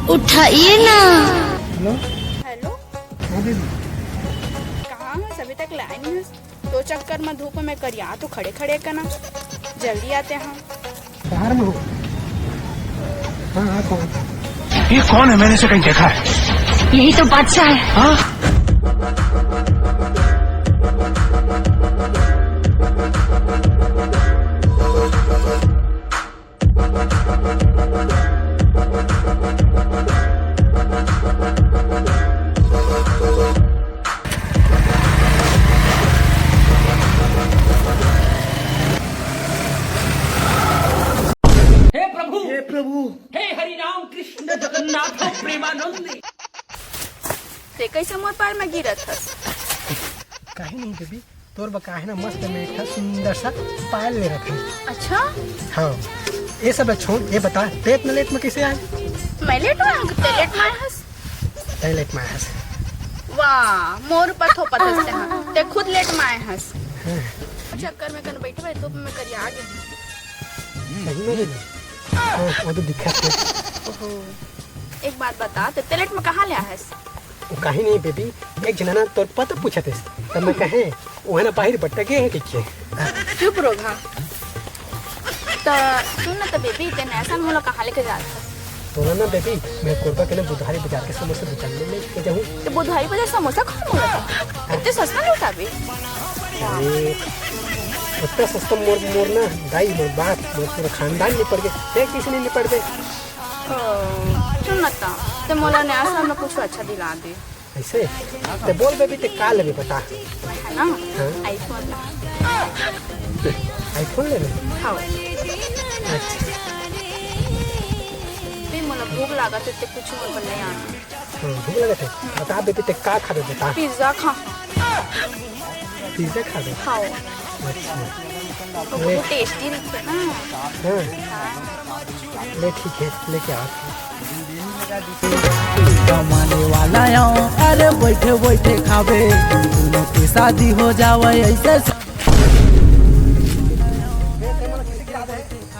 उठाइए ना। Hello. Hello, हाँ दीदी। कहाँ है? अभी तक लाए नहीं है। 2 चक्कर में धूप में करिया तो खड़े खड़े करना, जल्दी आते हैं। बाहर में हो? हाँ हाँ कौन? ये कौन है? मैंने इसे कहीं देखा है। यही तो बादशाह है। हाँ? हे प्रभु। हे हरि राम कृष्ण जगन्नाथ प्रेमानंद। ते कैसे मोर पैर में गिरत है? काहे नहीं बेबी, तोर बका है ना मस्त में एक सुंदर सा पायल ले रखे। अच्छा, हाँ ये सब छोड़, ये बता पेट में लेट में कैसे आए? मैं लेट हुआ हूँ, ते लेट में हंस। लेट में आए? वाह, मोर पर थोपत हंसते हैं, ते खुद लेट में आए हंस। चक्कर में कन बैठे तो मैं करिया आगे। सही में वो तो दिक्कत है। ओहो, एक बात बता, ते लेट में कहाँ ले हंस? वो काहे नहीं बेबी, एक जना ना तोर पता पूछा थे तब मैं कहे वो है ना बाहर बट्टा गए हैं किचे। चुप रोगा। तो सुन ना, तो बेबी तेने ऐसा मोला कहाँ लेके जाता है? तो ना बेबी, मैं कोरबा के ना बुधवारी बाजार के समोसे दुकान में लेके जाऊँ। तो बुधवारी बाजार समोसा खाने मोला था, इतने सस्ता नहीं था बे। उतना सस्ता मोर मोर ना दाई मोर बाप मोर पूरा खानदान निपट गए, देख किसी नहीं निपट गए। सुन ना, तो मोला ने ऐसा में कुछ अच्छा दिला दे। ऐसे तो बोल बेबी, ते का लेबे बता? है ना, आईफोन ला। आईफोन लेबे? हाँ, अच्छा भी मोला भूख लगा तो कुछ मोर नहीं आना। हाँ भूख लगे थे, बता बेबी ते का खाबे बता? पिज्जा खा। पिज्जा खाबे? खाओ, अच्छा तो वो टेस्टी रहते ना। हाँ ले ठीक है, लेके आ। कमाने वाला आओ, अरे बैठे बैठे खावे, दोनों की शादी हो जावे ऐसे।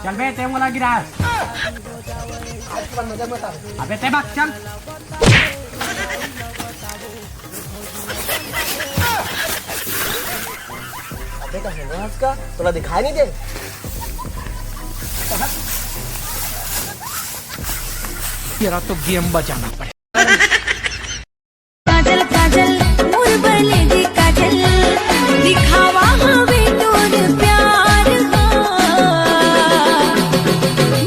चल बे, ते वाला गिलास। आज के बाद मजा मत आ। अबे ते भाग चल। देखा है ना उसका, थोड़ा दिखाई नहीं दे। तेरा तो गेम बचाना पड़े। काजल काजल मोर बनेगी काजल, दिखावा हवे तोर प्यार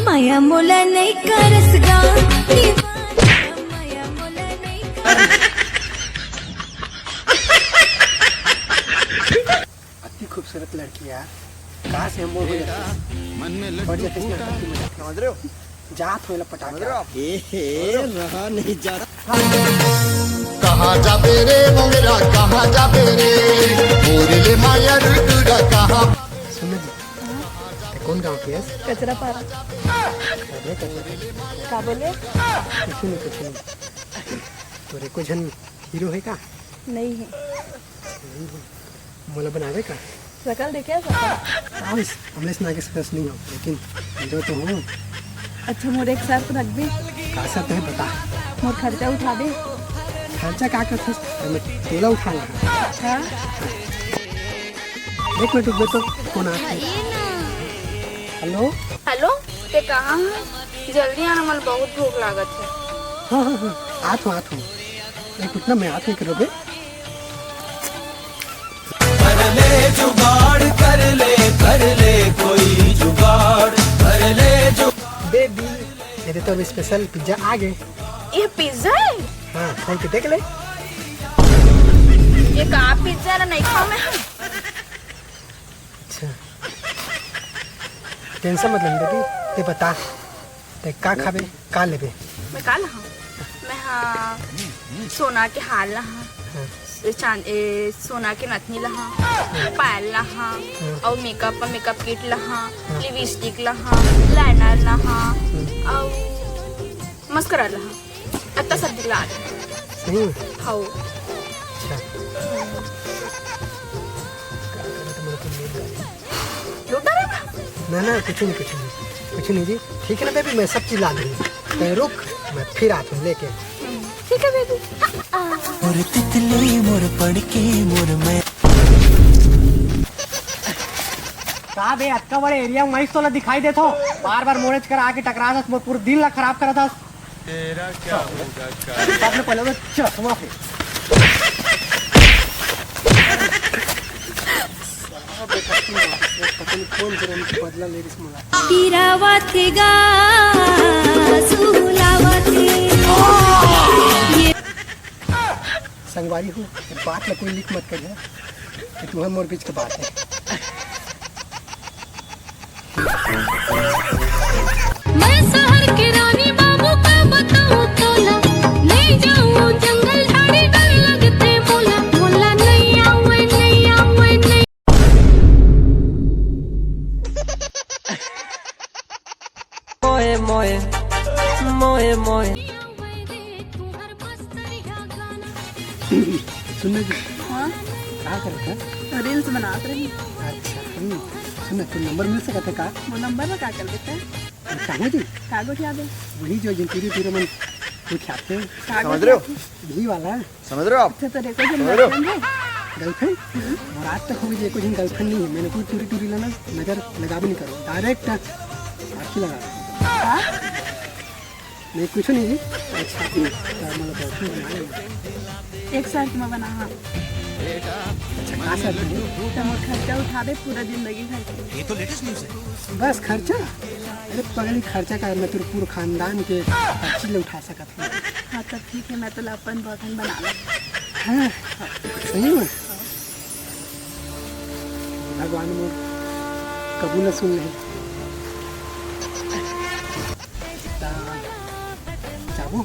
माया मोला नहीं करस गा, माया मोला नहीं अति खूबसूरत लड़की यार, कहाँ से हम बोल हो जाते बढ़ जाते इसमें लड़की में जाते, समझ रहे हो? जात हो पटाख रहा नहीं जाता। कहाँ जाबे रे मोगरा, कहाँ जाबे रे मोरे माया रुटुरा कहाँ। सुन जी, कौन गाँव की है? कचरा पारा। अरे क्या बोले? कुछ नहीं तोरे को जन हीरो है का? नहीं है। मोला बनावे का? शकल देखे शकल। हमने सुना के सकस नहीं हो, लेकिन हीरो तो हूँ। अच्छा, मोर एक शर्त रख दे। का सब है बता? मोर खर्चा उठा दे। खर्चा क्या करते? मैं तोला उठा लगा। अच्छा, एक मिनट रुक दे, तो कौन आ? हेलो। हेलो, ते कहाँ है? जल्दी आना, मला बहुत भूख लागत है। हाँ हाँ हाँ, आत हूँ। एक मिनट ना, मैं आत नहीं करोगे? जुगाड़ कर ले कोई जुगाड़ कर ले जो। बेबी ये तो स्पेशल पिज्जा आ गए। ये पिज्जा है? हाँ खोल के देख ले। ये कहाँ पिज्जा ना, नहीं खाऊं मैं। अच्छा टेंशन मत ले बेबी, ये बता ते का खाबे का लेबे? मैं काल हाँ, मैं हाँ सोना के हार लहा, सोना के नथनी लहा, पायल लहा, और मेकअप किट लहा, लिपस्टिक लहा, लाइनर लहा, और मस्करा लहा। अत्ता सब दिला सही खाओ। अच्छा लूटा रे? ना कुछ नहीं जी, ठीक है ना बेबी, मैं सब चीज ला दूंगी। रुक मैं फिर आता हूँ लेके। ठीक है बेबी। मोर तितली मोर पड़के मोर मैं का बे अतका बड़े एरिया में तो दिखाई देता हो, बार बार मोड़े कर आके टकरा था, पूरा दिल ला खराब करा था। तेरा क्या होगा आपने पहले तो चश्मा पे कौन बदला लेडीज मला तिरावा थे गा सुलावा थे संगवारी हूँ, बात में कोई लिख मत करिए कि तुम्हें मोर बीच की बात है। मैं शहर के रानी बाबू का बताऊं तोला, ले जाऊं जंगल झाड़ी डर लगते मोला, मोला नहीं आवे नहीं आवे नहीं। मोए मोए मोए मोए सुनने जी क्या करता है? रील्स बनाते रही। अच्छा सुनना तो नंबर मिल सकता है का? वो नंबर में क्या कर देते हैं? कहाँ जी कागज याद है? वही जो जिन पूरे मन कुछ आते हैं, समझ रहे हो? यही वाला समझ रहे हो आप? अच्छा तो देखो जिन गर्लफ्रेंड है। गर्लफ्रेंड और आज तक हुई कोई दिन गर्लफ्रेंड नहीं है। मैंने कोई टूरी टूरी लेना नजर लगा भी नहीं करो, डायरेक्ट आँखी लगा नहीं कुछ नहीं जी। अच्छा मतलब गर्लफ्रेंड बना लेना। एक साल में बना। हाँ अच्छा कहाँ से आते हैं? तो हम खर्चा उठा दे पूरा जिंदगी खर्चा। ये तो लेटेस्ट न्यूज है। बस खर्चा? अरे पगली खर्चा का मैं तेरे पूरे खानदान के अच्छी ले उठा सकता हूँ। हाँ तब ठीक है, मैं तो अपन बॉयफ्रेंड बना ला। हाँ सही में भगवान मोर कबूल सुन ले। जाबो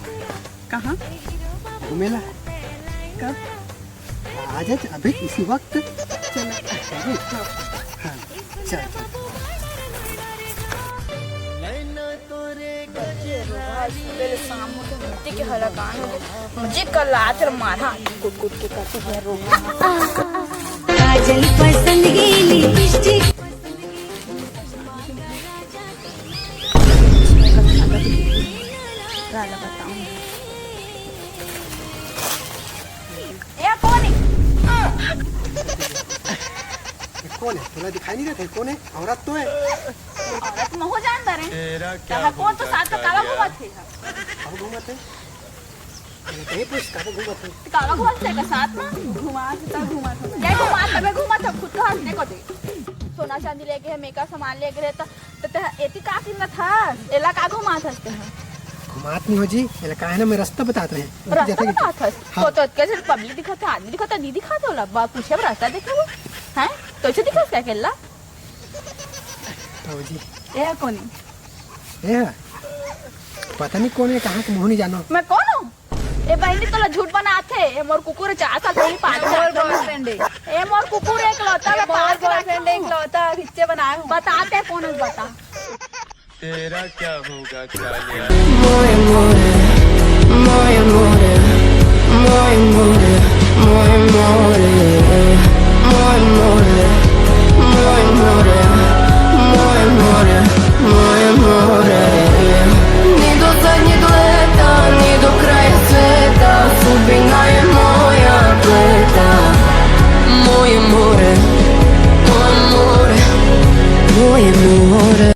कहाँ? घूमेला कब? आज अभी इसी वक्त चलो। हाँ चल चल। पहले शाम को तो मिट्टी के हलकान हो गए, मुझे कल आकर मारा कुट कुट के करते हैं रोगा। काजल पसंद गेली लिपस्टिक गाला बताऊँ। ये कौन है? कौन है? थोड़ा दिखाई नहीं देता है कौन है? औरत तो है। औरत में हो जानता रहे क्या कौन तो साथ में काला घुमा थे। कब घूमते हैं? कहीं पूछ कब घूमते हैं? काला घुमा थे का साथ में घुमा के तब घुमा था। क्या घुमा तबे घुमा था खुद का हंसने को दे। सोना चांदी लेके है, मेकअप सामान लेके रहता तो एती का किन था एला का घुमा थसते हैं। घुमात नहीं हो जी, ये का है ना मैं रास्ता बताते हैं। रास्ता बता था तो कैसे पब्लिक दिखाता आदमी दिखाता नहीं दिखाता होला बा पूछे रास्ता देखे वो हैं तो ऐसे दिखा क्या केला तो जी ये कौन? ये पता नहीं कौन है, कहाँ के मुँह नहीं जानो। मैं कौन हूँ? ए बहनी तो झूठ बनाते ए मोर कुकुर 4 साल पहले 5 साल बॉयफ्रेंड है। ए मोर कुकुर एक लौता है, 5 बॉयफ्रेंड एक लौता खिच्चे बनाए हूँ। बताते कौन है बता। तेरा क्या होगा चालिया? मोए मोरे मोए मोरे मोए मोरे मोए मोरे मोए मोरे मोए मोरे moje more, moje more. Ni do zadnjeg leta, ni do kraja sveta, sudbina je moja pleta. Moje more, moje more, moje more.